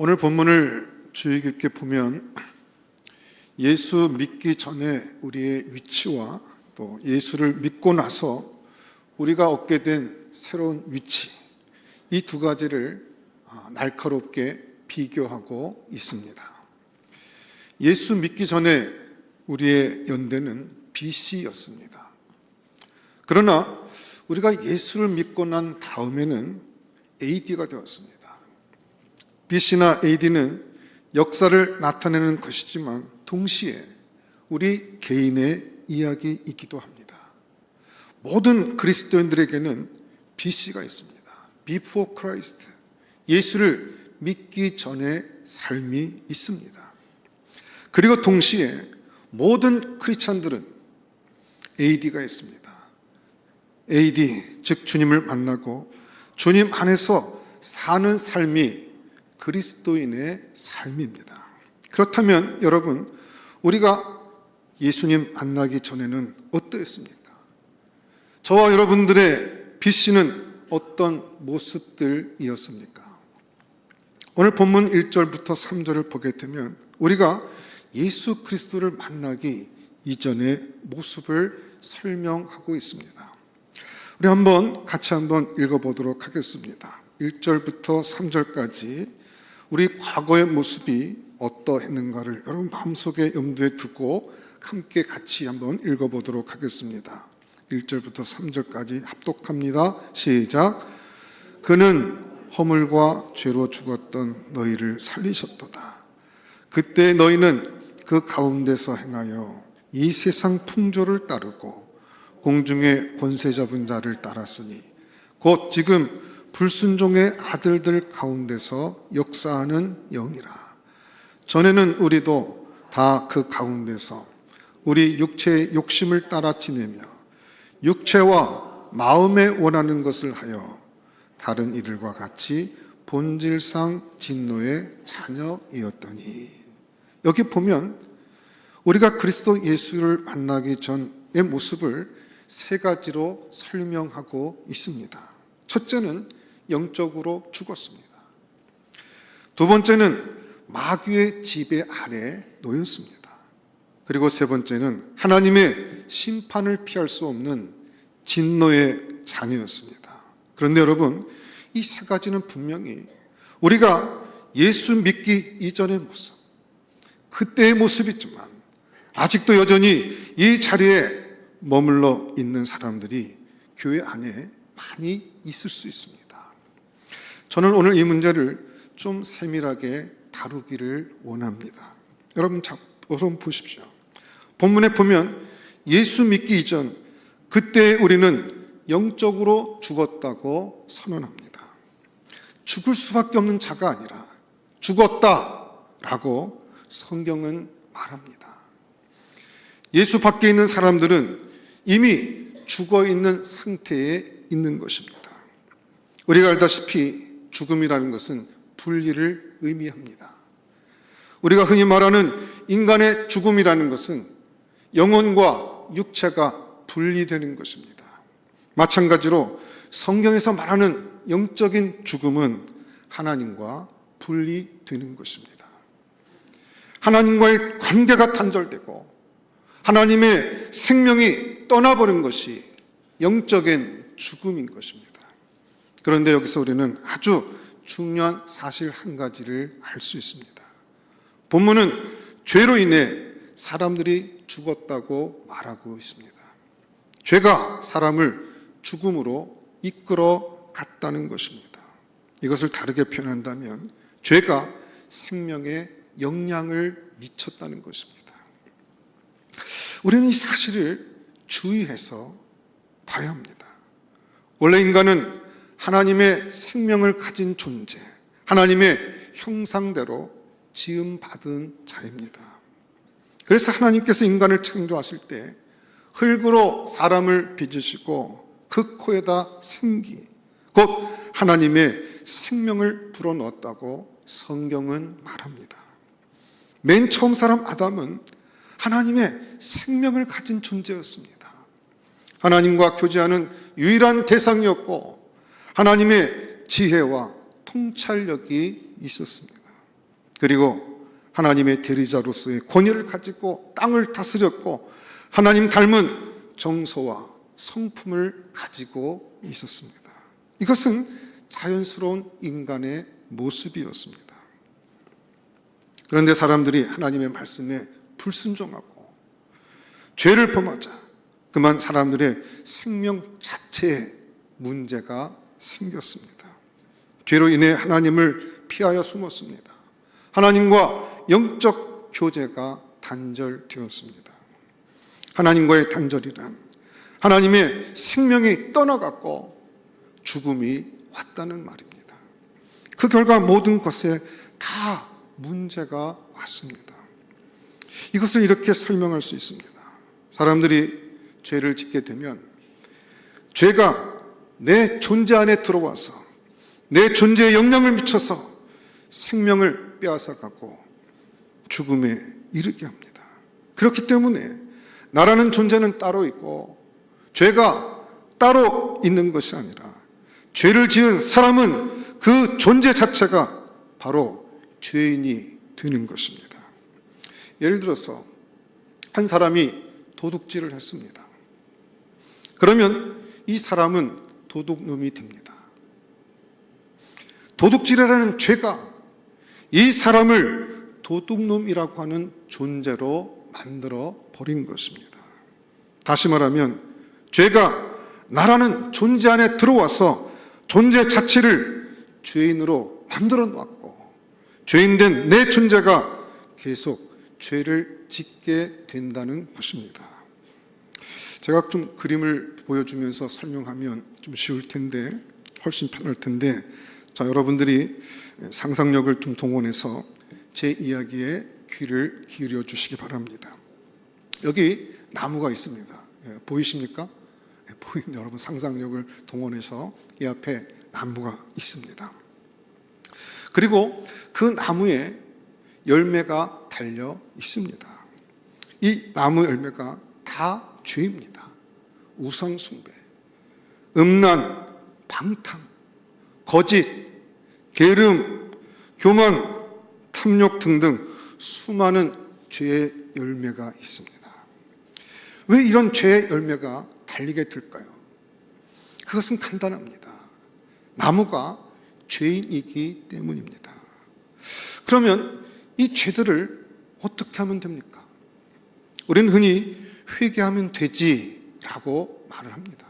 오늘 본문을 주의 깊게 보면 예수 믿기 전에 우리의 위치와 또 예수를 믿고 나서 우리가 얻게 된 새로운 위치, 이 두 가지를 날카롭게 비교하고 있습니다. 예수 믿기 전에 우리의 연대는 BC였습니다. 그러나 우리가 예수를 믿고 난 다음에는 AD가 되었습니다. BC나 AD는 역사를 나타내는 것이지만 동시에 우리 개인의 이야기이기도 합니다. 모든 그리스도인들에게는 BC가 있습니다. Before Christ, 예수를 믿기 전의 삶이 있습니다. 그리고 동시에 모든 크리스찬들은 AD가 있습니다. AD, 즉 주님을 만나고 주님 안에서 사는 삶이 그리스도인의 삶입니다. 그렇다면 여러분, 우리가 예수님 만나기 전에는 어떠했습니까? 저와 여러분들의 BC는 어떤 모습들이었습니까? 오늘 본문 1절부터 3절을 보게 되면 우리가 예수 그리스도를 만나기 이전의 모습을 설명하고 있습니다. 우리 같이 한번 읽어보도록 하겠습니다. 1절부터 3절까지 우리 과거의 모습이 어떠했는가를 여러분 마음속에 염두에 두고 함께 같이 한번 읽어보도록 하겠습니다. 1절부터 3절까지 합독합니다. 시작. 그는 허물과 죄로 죽었던 너희를 살리셨도다. 그때 너희는 그 가운데서 행하여 이 세상 풍조를 따르고 공중의 권세 잡은 자를 따랐으니 곧 지금 불순종의 아들들 가운데서 역사하는 영이라. 전에는 우리도 다 그 가운데서 우리 육체의 욕심을 따라 지내며 육체와 마음에 원하는 것을 하여 다른 이들과 같이 본질상 진노의 자녀이었더니. 여기 보면 우리가 그리스도 예수를 만나기 전의 모습을 세 가지로 설명하고 있습니다. 첫째는 영적으로 죽었습니다. 두 번째는 마귀의 지배 아래 놓였습니다. 그리고 세 번째는 하나님의 심판을 피할 수 없는 진노의 자녀였습니다. 그런데 여러분, 이 세 가지는 분명히 우리가 예수 믿기 이전의 모습, 그때의 모습이지만 아직도 여전히 이 자리에 머물러 있는 사람들이 교회 안에 많이 있을 수 있습니다. 저는 오늘 이 문제를 좀 세밀하게 다루기를 원합니다. 여러분 보십시오. 본문에 보면 예수 믿기 이전, 그때 우리는 영적으로 죽었다고 선언합니다. 죽을 수밖에 없는 자가 아니라 죽었다라고 성경은 말합니다. 예수 밖에 있는 사람들은 이미 죽어 있는 상태에 있는 것입니다. 우리가 알다시피 죽음이라는 것은 분리를 의미합니다. 우리가 흔히 말하는 인간의 죽음이라는 것은 영혼과 육체가 분리되는 것입니다. 마찬가지로 성경에서 말하는 영적인 죽음은 하나님과 분리되는 것입니다. 하나님과의 관계가 단절되고 하나님의 생명이 떠나버린 것이 영적인 죽음인 것입니다. 그런데 여기서 우리는 아주 중요한 사실 한 가지를 알 수 있습니다. 본문은 죄로 인해 사람들이 죽었다고 말하고 있습니다. 죄가 사람을 죽음으로 이끌어 갔다는 것입니다. 이것을 다르게 표현한다면 죄가 생명에 영향을 미쳤다는 것입니다. 우리는 이 사실을 주의해서 봐야 합니다. 원래 인간은 하나님의 생명을 가진 존재, 하나님의 형상대로 지음받은 자입니다. 그래서 하나님께서 인간을 창조하실 때 흙으로 사람을 빚으시고 그 코에다 생기, 곧 하나님의 생명을 불어넣었다고 성경은 말합니다. 맨 처음 사람 아담은 하나님의 생명을 가진 존재였습니다. 하나님과 교제하는 유일한 대상이었고 하나님의 지혜와 통찰력이 있었습니다. 그리고 하나님의 대리자로서의 권위를 가지고 땅을 다스렸고 하나님 닮은 정서와 성품을 가지고 있었습니다. 이것은 자연스러운 인간의 모습이었습니다. 그런데 사람들이 하나님의 말씀에 불순종하고 죄를 범하자 그만 사람들의 생명 자체에 문제가 생겼습니다. 죄로 인해 하나님을 피하여 숨었습니다. 하나님과 영적 교제가 단절되었습니다. 하나님과의 단절이란 하나님의 생명이 떠나갔고 죽음이 왔다는 말입니다. 그 결과 모든 것에 다 문제가 왔습니다. 이것을 이렇게 설명할 수 있습니다. 사람들이 죄를 짓게 되면 죄가 내 존재 안에 들어와서 내 존재에 영향을 미쳐서 생명을 빼앗아가고 죽음에 이르게 합니다. 그렇기 때문에 나라는 존재는 따로 있고 죄가 따로 있는 것이 아니라 죄를 지은 사람은 그 존재 자체가 바로 죄인이 되는 것입니다. 예를 들어서 한 사람이 도둑질을 했습니다. 그러면 이 사람은 도둑놈이 됩니다. 도둑질이라는 죄가 이 사람을 도둑놈이라고 하는 존재로 만들어 버린 것입니다. 다시 말하면 죄가 나라는 존재 안에 들어와서 존재 자체를 죄인으로 만들어 놨고 죄인된 내 존재가 계속 죄를 짓게 된다는 것입니다. 제가 좀 그림을 보여주면서 설명하면 좀 쉬울 텐데 훨씬 편할 텐데 자, 여러분들이 상상력을 좀 동원해서 제 이야기에 귀를 기울여 주시기 바랍니다. 여기 나무가 있습니다. 보이십니까? 여러분 상상력을 동원해서 이 앞에 나무가 있습니다. 그리고 그 나무에 열매가 달려 있습니다. 이 나무 열매가 다 죄입니다. 우상숭배, 음란, 방탕, 거짓, 게으름, 교만, 탐욕 등등 수많은 죄의 열매가 있습니다. 왜 이런 죄의 열매가 달리게 될까요? 그것은 간단합니다. 나무가 죄인이기 때문입니다. 그러면 이 죄들을 어떻게 하면 됩니까? 우리는 흔히 회개하면 되지라고 말을 합니다.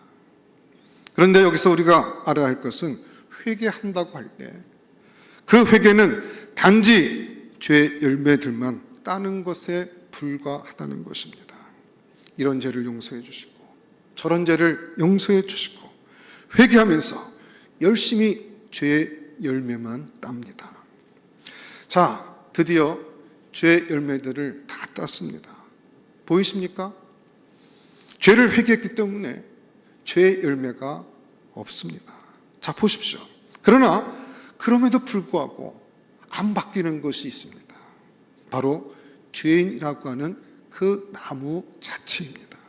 그런데 여기서 우리가 알아야 할 것은 회개한다고 할 때 그 회개는 단지 죄의 열매들만 따는 것에 불과하다는 것입니다. 이런 죄를 용서해 주시고 저런 죄를 용서해 주시고 회개하면서 열심히 죄의 열매만 땁니다. 자, 드디어 죄의 열매들을 다 땄습니다. 보이십니까? 죄를 회개했기 때문에 죄의 열매가 없습니다. 자, 보십시오. 그러나 그럼에도 불구하고 안 바뀌는 것이 있습니다. 바로 죄인이라고 하는 그 나무 자체입니다.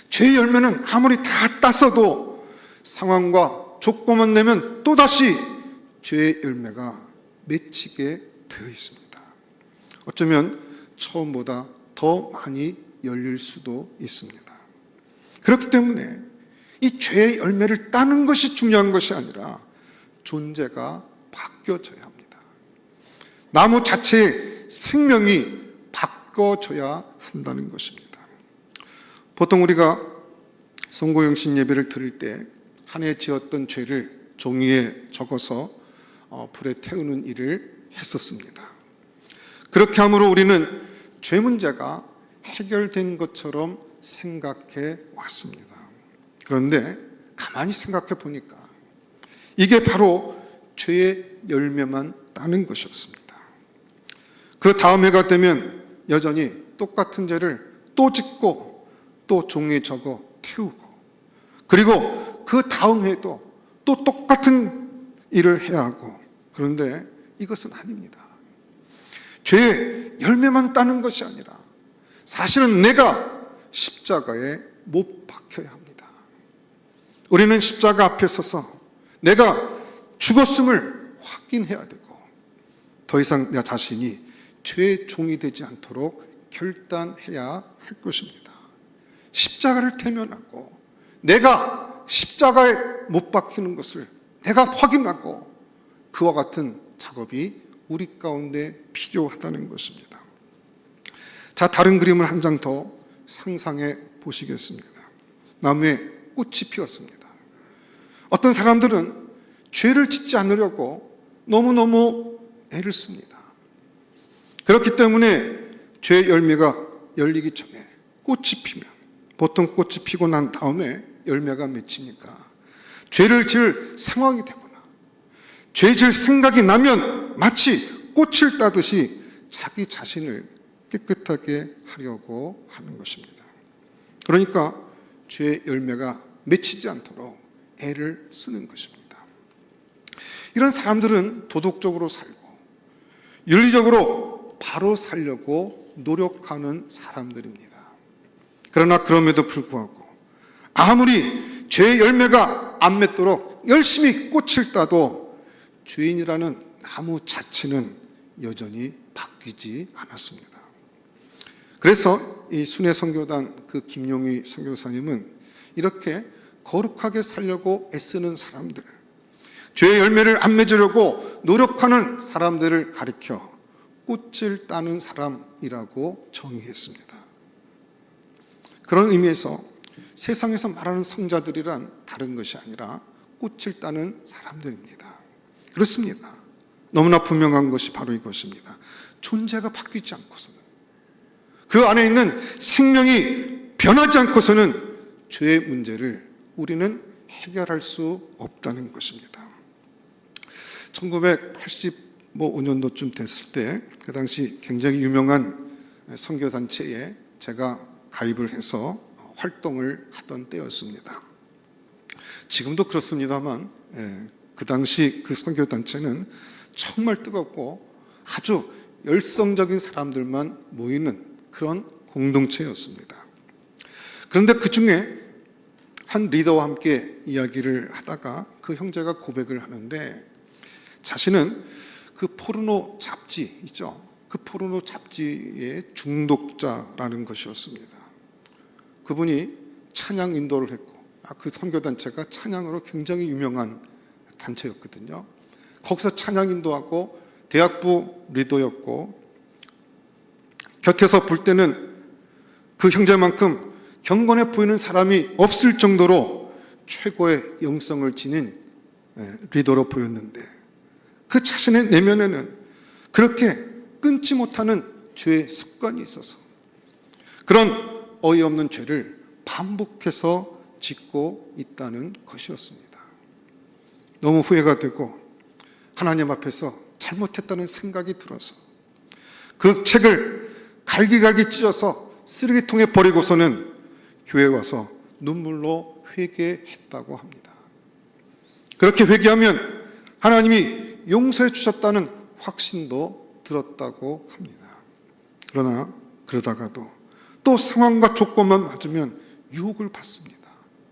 죄의 열매는 아무리 다 땄어도 상황과 조건만 내면 또다시 죄의 열매가 맺히게 되어 있습니다. 어쩌면 처음보다 더 많이 열릴 수도 있습니다. 그렇기 때문에 이 죄의 열매를 따는 것이 중요한 것이 아니라 존재가 바뀌어져야 합니다. 나무 자체의 생명이 바꿔져야 한다는 것입니다. 보통 우리가 성고영신 예배를 드릴 때 한 해 지었던 죄를 종이에 적어서 불에 태우는 일을 했었습니다. 그렇게 함으로 우리는 죄 문제가 해결된 것처럼 생각해 왔습니다. 그런데 가만히 생각해 보니까 이게 바로 죄의 열매만 따는 것이었습니다. 그 다음 해가 되면 여전히 똑같은 죄를 또 짓고 또 종이에 적어 태우고 그리고 그 다음 해도 또 똑같은 일을 해야 하고 그런데 이것은 아닙니다. 죄의 열매만 따는 것이 아니라 사실은 내가 십자가에 못 박혀야 합니다. 우리는 십자가 앞에 서서 내가 죽었음을 확인해야 되고 더 이상 내 자신이 죄의 종이 되지 않도록 결단해야 할 것입니다. 십자가를 대면하고 내가 십자가에 못 박히는 것을 내가 확인하고 그와 같은 작업이 우리 가운데 필요하다는 것입니다. 자, 다른 그림을 한 장 더 상상해 보시겠습니다. 나무에 꽃이 피었습니다. 어떤 사람들은 죄를 짓지 않으려고 너무너무 애를 씁니다. 그렇기 때문에 죄의 열매가 열리기 전에 꽃이 피면, 보통 꽃이 피고 난 다음에 열매가 맺히니까 죄를 지을 상황이 되거나 죄 지을 생각이 나면 마치 꽃을 따듯이 자기 자신을 깨끗하게 하려고 하는 것입니다. 그러니까 죄의 열매가 맺히지 않도록 애를 쓰는 것입니다. 이런 사람들은 도덕적으로 살고 윤리적으로 바로 살려고 노력하는 사람들입니다. 그러나 그럼에도 불구하고 아무리 죄의 열매가 안 맺도록 열심히 꽃을 따도 죄인이라는 나무 자체는 여전히 바뀌지 않았습니다. 그래서 이 순회 선교단 그 김용희 선교사님은 이렇게 거룩하게 살려고 애쓰는 사람들, 죄의 열매를 안 맺으려고 노력하는 사람들을 가리켜 꽃을 따는 사람이라고 정의했습니다. 그런 의미에서 세상에서 말하는 성자들이란 다른 것이 아니라 꽃을 따는 사람들입니다. 그렇습니다. 너무나 분명한 것이 바로 이것입니다. 존재가 바뀌지 않고서는, 그 안에 있는 생명이 변하지 않고서는 죄의 문제를 우리는 해결할 수 없다는 것입니다. 1985년도쯤 됐을 때, 그 당시 굉장히 유명한 선교단체에 제가 가입을 해서 활동을 하던 때였습니다. 지금도 그렇습니다만 그 당시 그 선교단체는 정말 뜨겁고 아주 열성적인 사람들만 모이는 그런 공동체였습니다. 그런데 그 중에 한 리더와 함께 이야기를 하다가 그 형제가 고백을 하는데, 자신은 그 포르노 잡지 있죠? 그 포르노 잡지의 중독자라는 것이었습니다. 그분이 찬양 인도를 했고, 그 선교단체가 찬양으로 굉장히 유명한 단체였거든요. 거기서 찬양 인도하고 대학부 리더였고, 곁에서 볼 때는 그 형제만큼 경건해 보이는 사람이 없을 정도로 최고의 영성을 지닌 리더로 보였는데, 그 자신의 내면에는 그렇게 끊지 못하는 죄의 습관이 있어서 그런 어이없는 죄를 반복해서 짓고 있다는 것이었습니다. 너무 후회가 되고 하나님 앞에서 잘못했다는 생각이 들어서 그 책을 갈기갈기 찢어서 쓰레기통에 버리고서는 교회에 와서 눈물로 회개했다고 합니다. 그렇게 회개하면 하나님이 용서해 주셨다는 확신도 들었다고 합니다. 그러나 그러다가도 또 상황과 조건만 맞으면 유혹을 받습니다.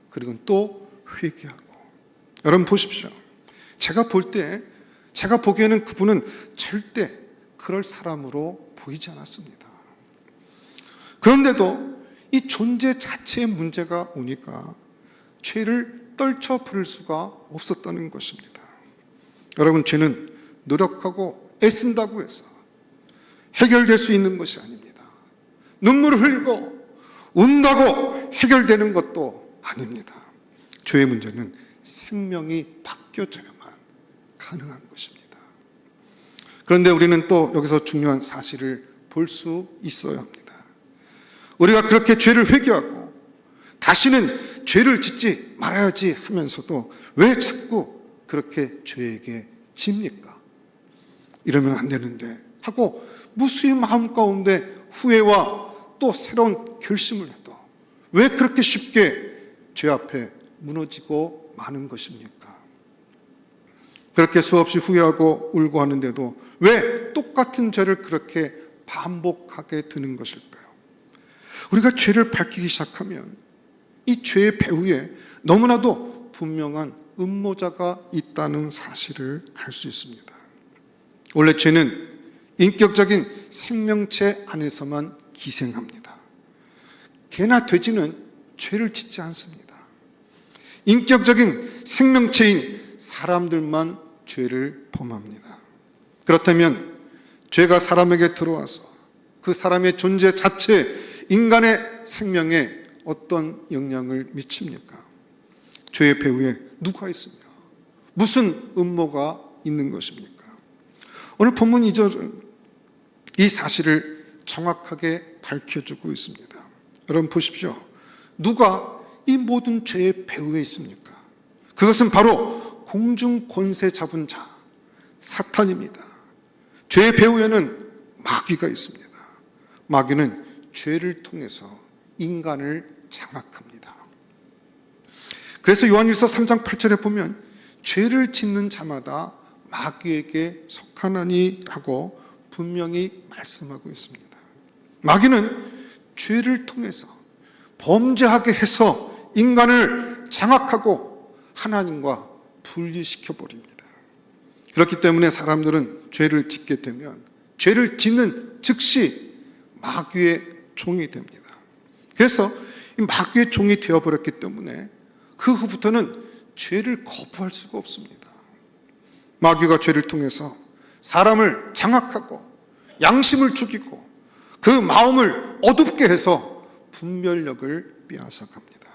그리고 또 회개하고. 여러분 보십시오. 제가 보기에는 그분은 절대 그럴 사람으로 보이지 않았습니다. 그런데도 이 존재 자체의 문제가 오니까 죄를 떨쳐버릴 수가 없었다는 것입니다. 여러분, 죄는 노력하고 애쓴다고 해서 해결될 수 있는 것이 아닙니다. 눈물을 흘리고 운다고 해결되는 것도 아닙니다. 죄의 문제는 생명이 바뀌어져야만 가능한 것입니다. 그런데 우리는 또 여기서 중요한 사실을 볼 수 있어야 합니다. 우리가 그렇게 죄를 회개하고 다시는 죄를 짓지 말아야지 하면서도 왜 자꾸 그렇게 죄에게 집니까? 이러면 안 되는데 하고 무수히 마음 가운데 후회와 또 새로운 결심을 해도 왜 그렇게 쉽게 죄 앞에 무너지고 마는 것입니까? 그렇게 수없이 후회하고 울고 하는데도 왜 똑같은 죄를 그렇게 반복하게 되는 것일까요? 우리가 죄를 밝히기 시작하면 이 죄의 배후에 너무나도 분명한 음모자가 있다는 사실을 알 수 있습니다. 원래 죄는 인격적인 생명체 안에서만 기생합니다. 개나 돼지는 죄를 짓지 않습니다. 인격적인 생명체인 사람들만 죄를 범합니다. 그렇다면 죄가 사람에게 들어와서 그 사람의 존재 자체, 인간의 생명에 어떤 영향을 미칩니까? 죄의 배후에 누가 있으며 무슨 음모가 있는 것입니까? 오늘 본문 2절은 이 사실을 정확하게 밝혀주고 있습니다. 여러분 보십시오. 누가 이 모든 죄의 배후에 있습니까? 그것은 바로 공중 권세 잡은 자, 사탄입니다. 죄의 배후에는 마귀가 있습니다. 마귀는 죄를 통해서 인간을 장악합니다. 그래서 요한일서 3장 8절에 보면 죄를 짓는 자마다 마귀에게 속하나니 하고 분명히 말씀하고 있습니다. 마귀는 죄를 통해서 범죄하게 해서 인간을 장악하고 하나님과 분리시켜 버립니다. 그렇기 때문에 사람들은 죄를 짓게 되면 죄를 짓는 즉시 마귀의 종이 됩니다. 그래서 이 마귀의 종이 되어버렸기 때문에 그 후부터는 죄를 거부할 수가 없습니다. 마귀가 죄를 통해서 사람을 장악하고 양심을 죽이고 그 마음을 어둡게 해서 분별력을 빼앗아갑니다.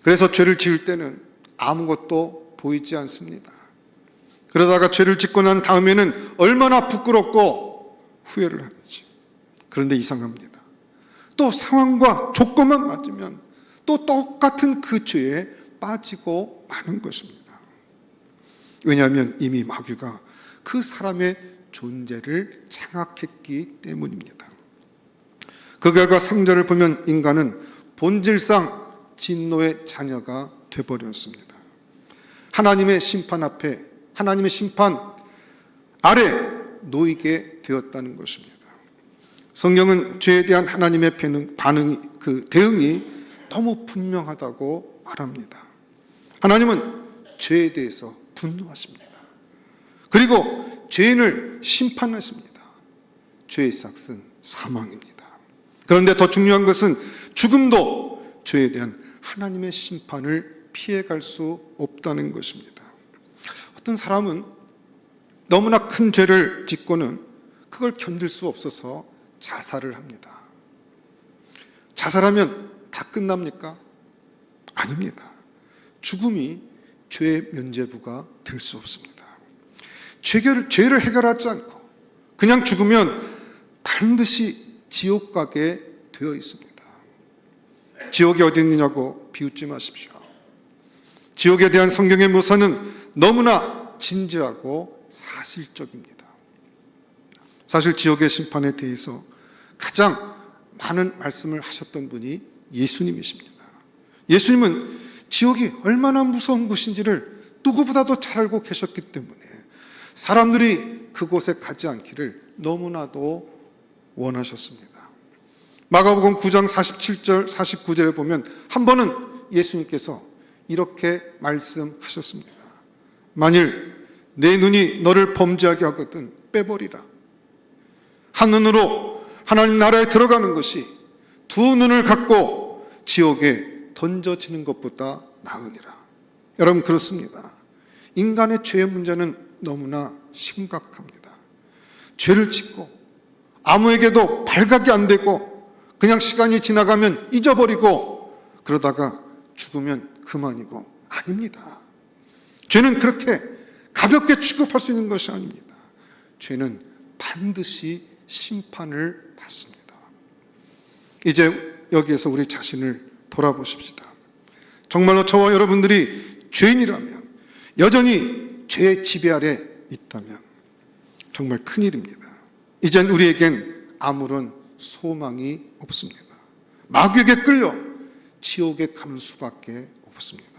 그래서 죄를 지을 때는 아무것도 보이지 않습니다. 그러다가 죄를 짓고 난 다음에는 얼마나 부끄럽고 후회를 하는지. 그런데 이상합니다. 또 상황과 조건만 맞으면 또 똑같은 그 죄에 빠지고 마는 것입니다. 왜냐하면 이미 마귀가 그 사람의 존재를 장악했기 때문입니다. 그 결과 3절을 보면 인간은 본질상 진노의 자녀가 되어버렸습니다. 하나님의 심판 앞에, 하나님의 심판 아래 놓이게 되었다는 것입니다. 성경은 죄에 대한 하나님의 대응이 너무 분명하다고 말합니다. 하나님은 죄에 대해서 분노하십니다. 그리고 죄인을 심판하십니다. 죄의 삭은 사망입니다. 그런데 더 중요한 것은 죽음도 죄에 대한 하나님의 심판을 피해갈 수 없다는 것입니다. 어떤 사람은 너무나 큰 죄를 짓고는 그걸 견딜 수 없어서 자살을 합니다. 자살하면 다 끝납니까? 아닙니다. 죽음이 죄의 면죄부가 될 수 없습니다. 죄를 해결하지 않고 그냥 죽으면 반드시 지옥 가게 되어 있습니다. 지옥이 어디 있느냐고 비웃지 마십시오. 지옥에 대한 성경의 묘사는 너무나 진지하고 사실적입니다. 사실 지옥의 심판에 대해서 가장 많은 말씀을 하셨던 분이 예수님이십니다. 예수님은 지옥이 얼마나 무서운 곳인지를 누구보다도 잘 알고 계셨기 때문에 사람들이 그곳에 가지 않기를 너무나도 원하셨습니다. 마가복음 9장 47절 49절에 보면 한 번은 예수님께서 이렇게 말씀하셨습니다. 만일 내 눈이 너를 범죄하게 하거든 빼버리라. 한 눈으로 하나님 나라에 들어가는 것이 두 눈을 갖고 지옥에 던져지는 것보다 나으니라. 여러분 그렇습니다. 인간의 죄의 문제는 너무나 심각합니다. 죄를 짓고 아무에게도 발각이 안 되고 그냥 시간이 지나가면 잊어버리고 그러다가 죽으면 그만이고 아닙니다. 죄는 그렇게 가볍게 취급할 수 있는 것이 아닙니다. 죄는 반드시 심판을 받습니다. 이제 여기에서 우리 자신을 돌아보십시다. 정말로 저와 여러분들이 죄인이라면 여전히 죄의 지배 아래 있다면 정말 큰일입니다. 이젠 우리에겐 아무런 소망이 없습니다. 마귀에게 끌려 지옥에 가는 수밖에 없습니다.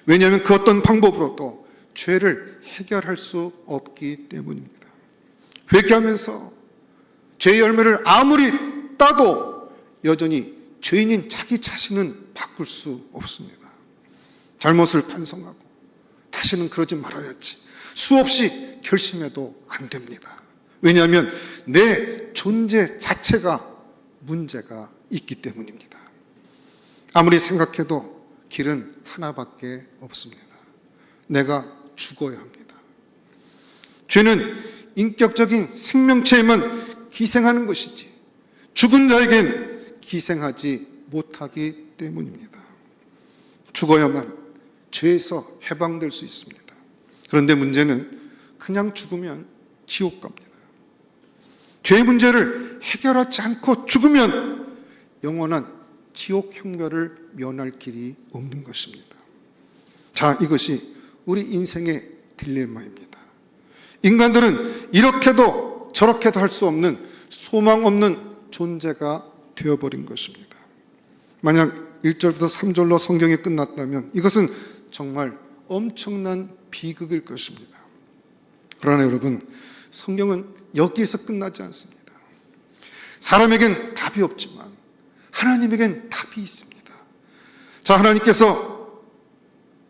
왜냐하면 그 어떤 방법으로도 죄를 해결할 수 없기 때문입니다. 회개하면서 죄의 열매를 아무리 따도 여전히 죄인인 자기 자신은 바꿀 수 없습니다. 잘못을 반성하고 다시는 그러지 말아야지 수없이 결심해도 안 됩니다. 왜냐하면 내 존재 자체가 문제가 있기 때문입니다. 아무리 생각해도 길은 하나밖에 없습니다. 내가 죽어야 합니다. 죄는 인격적인 생명체에만 기생하는 것이지 죽은 자에겐 기생하지 못하기 때문입니다. 죽어야만 죄에서 해방될 수 있습니다. 그런데 문제는 그냥 죽으면 지옥 갑니다. 죄의 문제를 해결하지 않고 죽으면 영원한 지옥 형벌을 면할 길이 없는 것입니다. 자, 이것이 우리 인생의 딜레마입니다. 인간들은 이렇게도 저렇게도 할 수 없는 소망 없는 존재가 되어버린 것입니다. 만약 1절부터 3절로 성경이 끝났다면 이것은 정말 엄청난 비극일 것입니다. 그러나 여러분, 성경은 여기에서 끝나지 않습니다. 사람에겐 답이 없지만 하나님에겐 답이 있습니다. 자, 하나님께서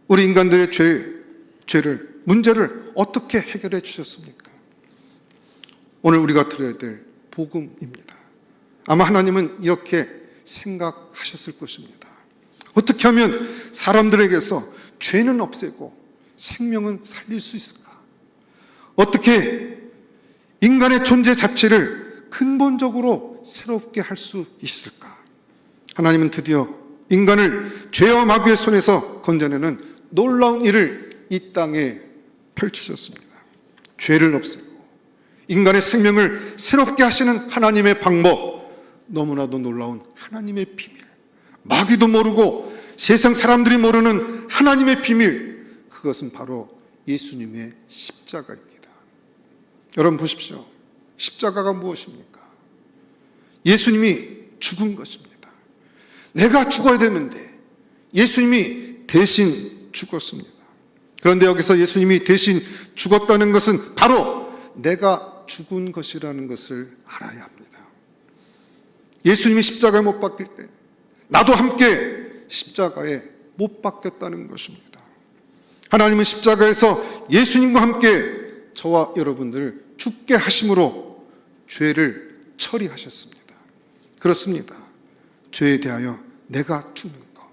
우리 인간들의 죄를, 문제를 어떻게 해결해 주셨습니까? 오늘 우리가 들어야 될 복음입니다. 아마 하나님은 이렇게 생각하셨을 것입니다. 어떻게 하면 사람들에게서 죄는 없애고 생명은 살릴 수 있을까? 어떻게 인간의 존재 자체를 근본적으로 새롭게 할 수 있을까? 하나님은 드디어 인간을 죄와 마귀의 손에서 건져내는 놀라운 일을 이 땅에 펼치셨습니다. 죄를 없애고 인간의 생명을 새롭게 하시는 하나님의 방법, 너무나도 놀라운 하나님의 비밀, 마귀도 모르고 세상 사람들이 모르는 하나님의 비밀, 그것은 바로 예수님의 십자가입니다. 여러분 보십시오. 십자가가 무엇입니까? 예수님이 죽은 것입니다. 내가 죽어야 되는데 예수님이 대신 죽었습니다. 그런데 여기서 예수님이 대신 죽었다는 것은 바로 내가 죽은 것이라는 것을 알아야 합니다. 예수님이 십자가에 못 박힐 때 나도 함께 십자가에 못 박혔다는 것입니다. 하나님은 십자가에서 예수님과 함께 저와 여러분들을 죽게 하심으로 죄를 처리하셨습니다. 그렇습니다. 죄에 대하여 내가 죽는 것,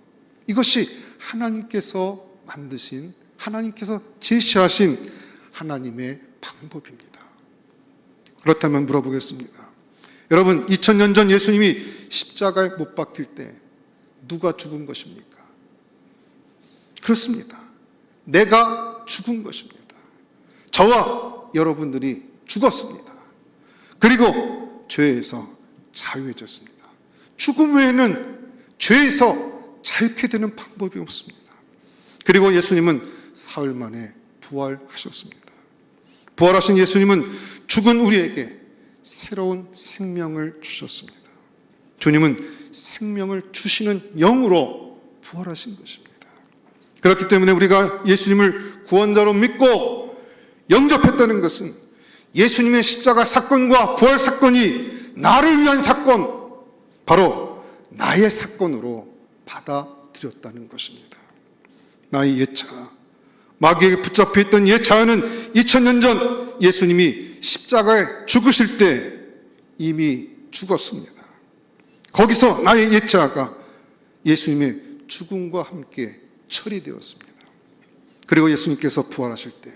이것이 하나님께서 만드신, 하나님께서 제시하신 하나님의 방법입니다. 그렇다면 물어보겠습니다. 여러분, 2000년 전 예수님이 십자가에 못 박힐 때 누가 죽은 것입니까? 그렇습니다. 내가 죽은 것입니다. 저와 여러분들이 죽었습니다. 그리고 죄에서 자유해졌습니다. 죽음 외에는 죄에서 자유케 되는 방법이 없습니다. 그리고 예수님은 사흘 만에 부활하셨습니다. 부활하신 예수님은 죽은 우리에게 새로운 생명을 주셨습니다. 주님은 생명을 주시는 영으로 부활하신 것입니다. 그렇기 때문에 우리가 예수님을 구원자로 믿고 영접했다는 것은 예수님의 십자가 사건과 부활 사건이 나를 위한 사건, 바로 나의 사건으로 받아들였다는 것입니다. 나의 옛차, 마귀에게 붙잡혀 있던 옛차는 2000년 전 예수님이 십자가에 죽으실 때 이미 죽었습니다. 거기서 나의 옛자가 예수님의 죽음과 함께 처리되었습니다. 그리고 예수님께서 부활하실 때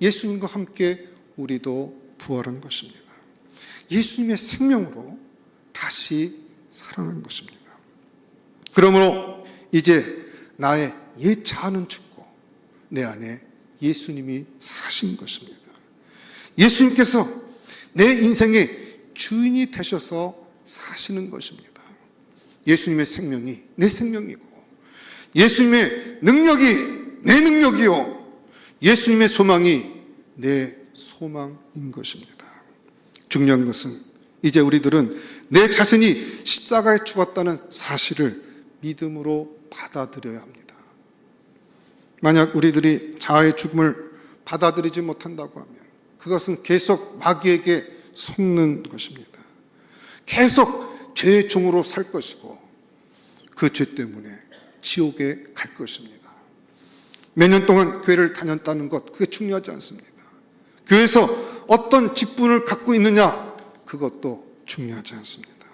예수님과 함께 우리도 부활한 것입니다. 예수님의 생명으로 다시 살아난 것입니다. 그러므로 이제 나의 옛 자아는 죽고 내 안에 예수님이 사신 것입니다. 예수님께서 내 인생의 주인이 되셔서 사시는 것입니다. 예수님의 생명이 내 생명이고 예수님의 능력이 내 능력이요 예수님의 소망이 내 소망인 것입니다. 중요한 것은 이제 우리들은 내 자신이 십자가에 죽었다는 사실을 믿음으로 받아들여야 합니다. 만약 우리들이 자아의 죽음을 받아들이지 못한다고 하면 그것은 계속 마귀에게 속는 것입니다. 계속 죄의 종으로 살 것이고 그 죄 때문에 지옥에 갈 것입니다. 몇 년 동안 교회를 다녔다는 것, 그게 중요하지 않습니다. 교회에서 어떤 직분을 갖고 있느냐, 그것도 중요하지 않습니다.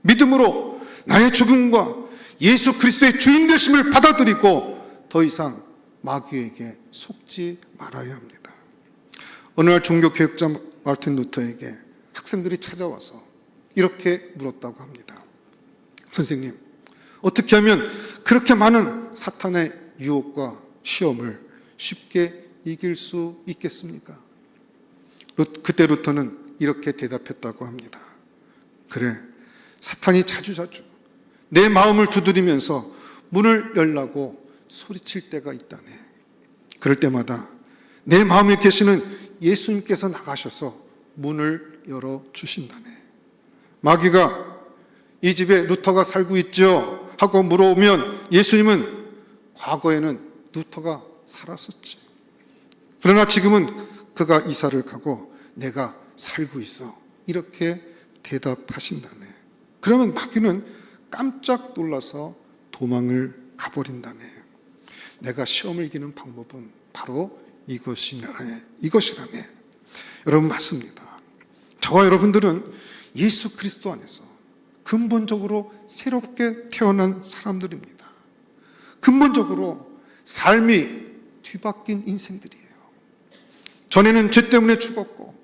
믿음으로 나의 죽음과 예수 그리스도의 주인 되심을 받아들이고 더 이상 마귀에게 속지 말아야 합니다. 어느 날 종교개혁자 마르틴 루터에게 학생들이 찾아와서 이렇게 물었다고 합니다. 선생님, 어떻게 하면 그렇게 많은 사탄의 유혹과 시험을 쉽게 이길 수 있겠습니까? 그때 루터는 이렇게 대답했다고 합니다. 그래, 사탄이 자주자주 내 마음을 두드리면서 문을 열라고 소리칠 때가 있다네. 그럴 때마다 내 마음에 계시는 예수님께서 나가셔서 문을 열어주신다네. 마귀가 이 집에 루터가 살고 있죠? 하고 물어오면 예수님은 과거에는 루터가 살았었지. 그러나 지금은 그가 이사를 가고 내가 살고 있어. 이렇게 대답하신다네. 그러면 마귀는 깜짝 놀라서 도망을 가버린다네. 내가 시험을 이기는 방법은 바로 이것이라네. 여러분, 맞습니다. 저와 여러분들은 예수 그리스도 안에서 근본적으로 새롭게 태어난 사람들입니다. 근본적으로 삶이 뒤바뀐 인생들이에요. 전에는 죄 때문에 죽었고,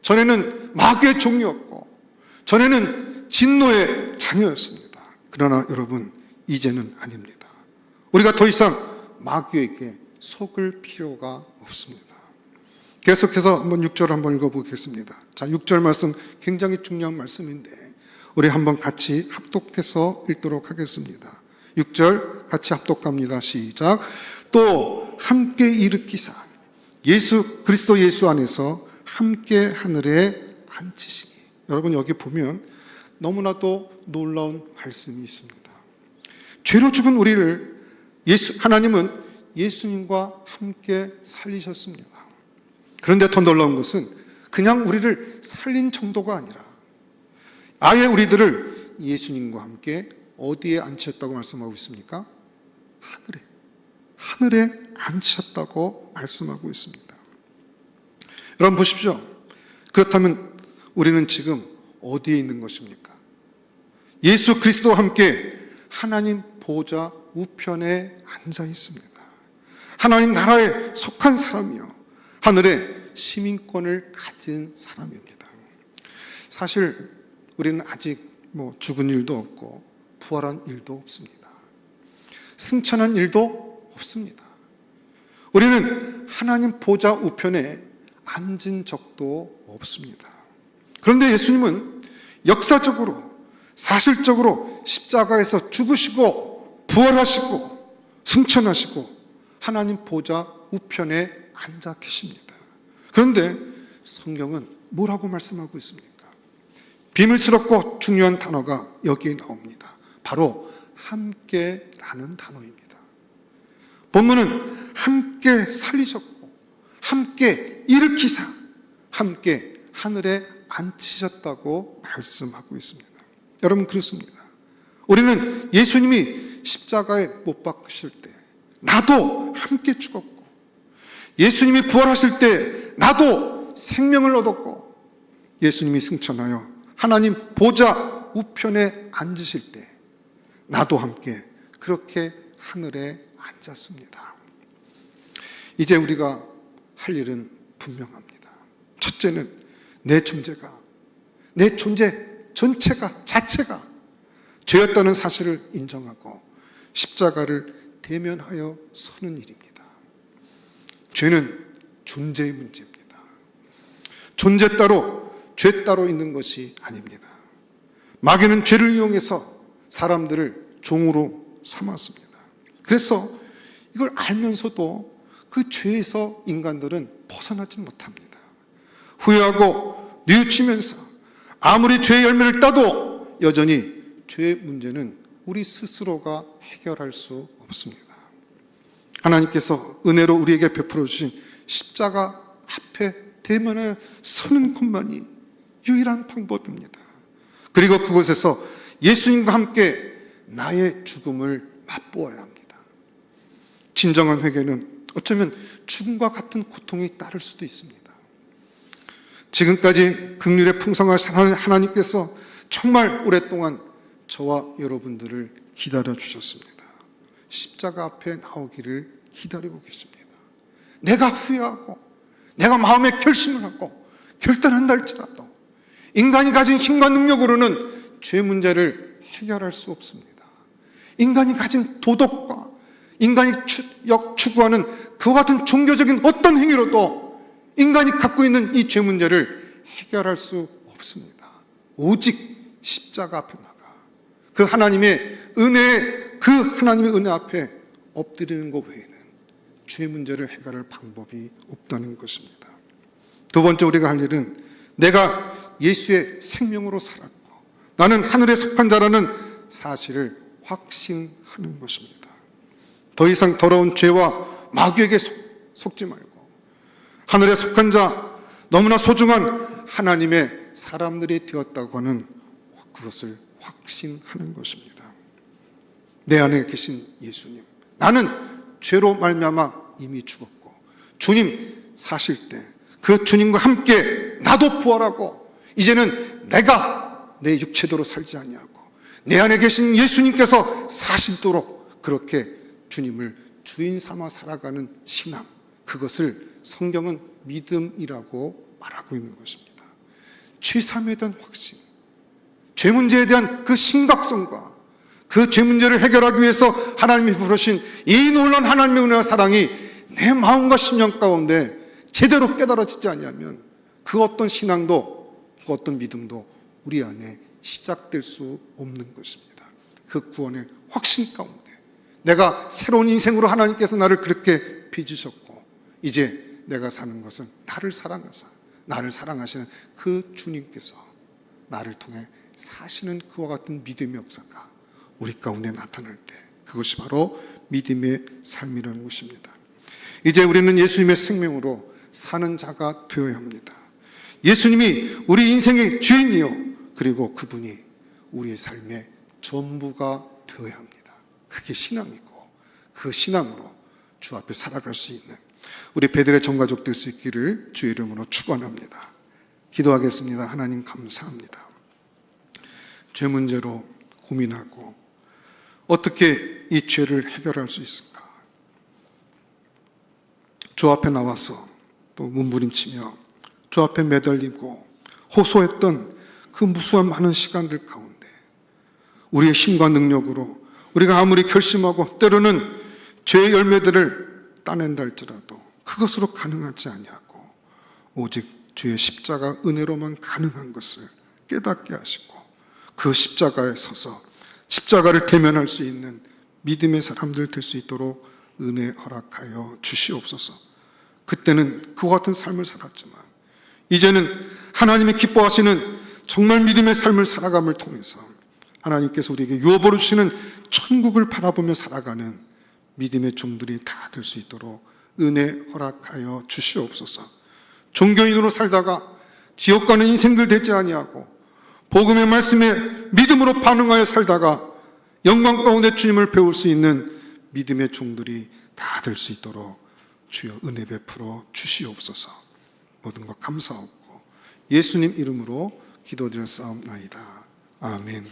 전에는 마귀의 종이었고, 전에는 진노의 자녀였습니다. 그러나 여러분, 이제는 아닙니다. 우리가 더 이상 마귀에게 속을 필요가 없습니다. 계속해서 한번 6절 한번 읽어보겠습니다. 자, 6절 말씀 굉장히 중요한 말씀인데 우리 한번 같이 합독해서 읽도록 하겠습니다. 6절 같이 합독합니다. 시작. 또 함께 일으키사 예수 그리스도 예수 안에서 함께 하늘에 앉히시니. 여러분, 여기 보면 너무나도 놀라운 말씀이 있습니다. 죄로 죽은 우리를 하나님은 예수님과 함께 살리셨습니다. 그런데 더 놀라운 것은 그냥 우리를 살린 정도가 아니라 아예 우리들을 예수님과 함께 어디에 앉히셨다고 말씀하고 있습니까? 하늘에 앉히셨다고 말씀하고 있습니다. 여러분 보십시오. 그렇다면 우리는 지금 어디에 있는 것입니까? 예수 그리스도와 함께 하나님 보좌 우편에 앉아 있습니다. 하나님 나라에 속한 사람이요, 하늘의 시민권을 가진 사람입니다. 사실 우리는 아직 죽은 일도 없고 부활한 일도 없습니다. 승천한 일도 없습니다. 우리는 하나님 보좌 우편에 앉은 적도 없습니다. 그런데 예수님은 역사적으로, 사실적으로 십자가에서 죽으시고 부활하시고 승천하시고 하나님 보좌 우편에 앉아 계십니다. 그런데 성경은 뭐라고 말씀하고 있습니까? 비밀스럽고 중요한 단어가 여기에 나옵니다. 바로 함께라는 단어입니다. 본문은 함께 살리셨고 함께 일으키사 함께 하늘에 앉히셨다고 말씀하고 있습니다. 여러분, 그렇습니다. 우리는 예수님이 십자가에 못 박히실 때 나도 함께 죽었고, 예수님이 부활하실 때 나도 생명을 얻었고, 예수님이 승천하여 하나님 보좌 우편에 앉으실 때 나도 함께 그렇게 하늘에 앉았습니다. 이제 우리가 할 일은 분명합니다. 첫째는 내 존재가, 내 존재 전체가, 자체가 죄였다는 사실을 인정하고 십자가를 대면하여 서는 일입니다. 죄는 존재의 문제입니다. 존재 따로, 죄 따로 있는 것이 아닙니다. 마귀는 죄를 이용해서 사람들을 종으로 삼았습니다. 그래서 이걸 알면서도 그 죄에서 인간들은 벗어나지 못합니다. 후회하고 뉘우치면서 아무리 죄의 열매를 따도 여전히 죄의 문제는 우리 스스로가 해결할 수 없습니다. 하나님께서 은혜로 우리에게 베풀어 주신 십자가 앞에 대면에 서는 것만이 유일한 방법입니다. 그리고 그곳에서 예수님과 함께 나의 죽음을 맛보아야 합니다. 진정한 회개는 어쩌면 죽음과 같은 고통이 따를 수도 있습니다. 지금까지 긍휼의 풍성하신 하나님께서 정말 오랫동안 저와 여러분들을 기다려 주셨습니다. 십자가 앞에 나오기를 기다리고 계십니다. 내가 후회하고 내가 마음에 결심을 하고 결단한다 할지라도 인간이 가진 힘과 능력으로는 죄 문제를 해결할 수 없습니다. 인간이 가진 도덕과 인간이 추구하는 그와 같은 종교적인 어떤 행위로도 인간이 갖고 있는 이 죄 문제를 해결할 수 없습니다. 오직 십자가 앞에 나가 그 하나님의 은혜 앞에 엎드리는 것 외에는 죄 문제를 해결할 방법이 없다는 것입니다. 두 번째 우리가 할 일은 내가 예수의 생명으로 살았고 나는 하늘에 속한 자라는 사실을 확신하는 것입니다. 더 이상 더러운 죄와 마귀에게 속지 말고 하늘에 속한 자, 너무나 소중한 하나님의 사람들이 되었다고 하는 그것을 확신하는 것입니다. 내 안에 계신 예수님, 나는 죄로 말미암아 이미 죽었고 주님 사실 때 그 주님과 함께 나도 부활하고 이제는 내가 내 육체대로 살지 아니하고 내 안에 계신 예수님께서 사시도록 그렇게 주님을 주인 삼아 살아가는 신앙, 그것을 성경은 믿음이라고 말하고 있는 것입니다. 죄사함에 대한 확신, 죄 문제에 대한 그 심각성과 그 죄 문제를 해결하기 위해서 하나님이 부르신 이 놀라운 하나님의 은혜와 사랑이 내 마음과 심령 가운데 제대로 깨달아지지 아니하면 그 어떤 신앙도 그 어떤 믿음도 우리 안에 시작될 수 없는 것입니다. 그 구원의 확신 가운데 내가 새로운 인생으로 하나님께서 나를 그렇게 빚으셨고 이제 내가 사는 것은 나를 사랑하사 나를 사랑하시는 그 주님께서 나를 통해 사시는 그와 같은 믿음의 역사가 우리 가운데 나타날 때 그것이 바로 믿음의 삶이라는 것입니다. 이제 우리는 예수님의 생명으로 사는 자가 되어야 합니다. 예수님이 우리 인생의 주인이요 그리고 그분이 우리의 삶의 전부가 되어야 합니다. 그게 신앙이고 그 신앙으로 주 앞에 살아갈 수 있는 우리 베들의 전가족 될 수 있기를 주의 이름으로 축원합니다. 기도하겠습니다. 하나님 감사합니다. 죄 문제로 고민하고 어떻게 이 죄를 해결할 수 있을까? 주 앞에 나와서 또 몸부림치며 주 앞에 매달리고 호소했던 그 무수한 많은 시간들 가운데 우리의 힘과 능력으로 우리가 아무리 결심하고 때로는 죄의 열매들을 따낸다 할지라도 그것으로 가능하지 아니하고 오직 주의 십자가 은혜로만 가능한 것을 깨닫게 하시고 그 십자가에 서서 십자가를 대면할 수 있는 믿음의 사람들 될 수 있도록 은혜 허락하여 주시옵소서. 그때는 그와 같은 삶을 살았지만 이제는 하나님이 기뻐하시는 정말 믿음의 삶을 살아감을 통해서 하나님께서 우리에게 유업으로 주시는 천국을 바라보며 살아가는 믿음의 종들이 다 될 수 있도록 은혜 허락하여 주시옵소서. 종교인으로 살다가 지옥 가는 인생들 되지 아니하고 복음의 말씀에 믿음으로 반응하여 살다가 영광 가운데 주님을 배울 수 있는 믿음의 종들이 다 될 수 있도록 주여 은혜 베풀어 주시옵소서. 모든 것 감사하고 예수님 이름으로 기도드렸사옵나이다. 아멘.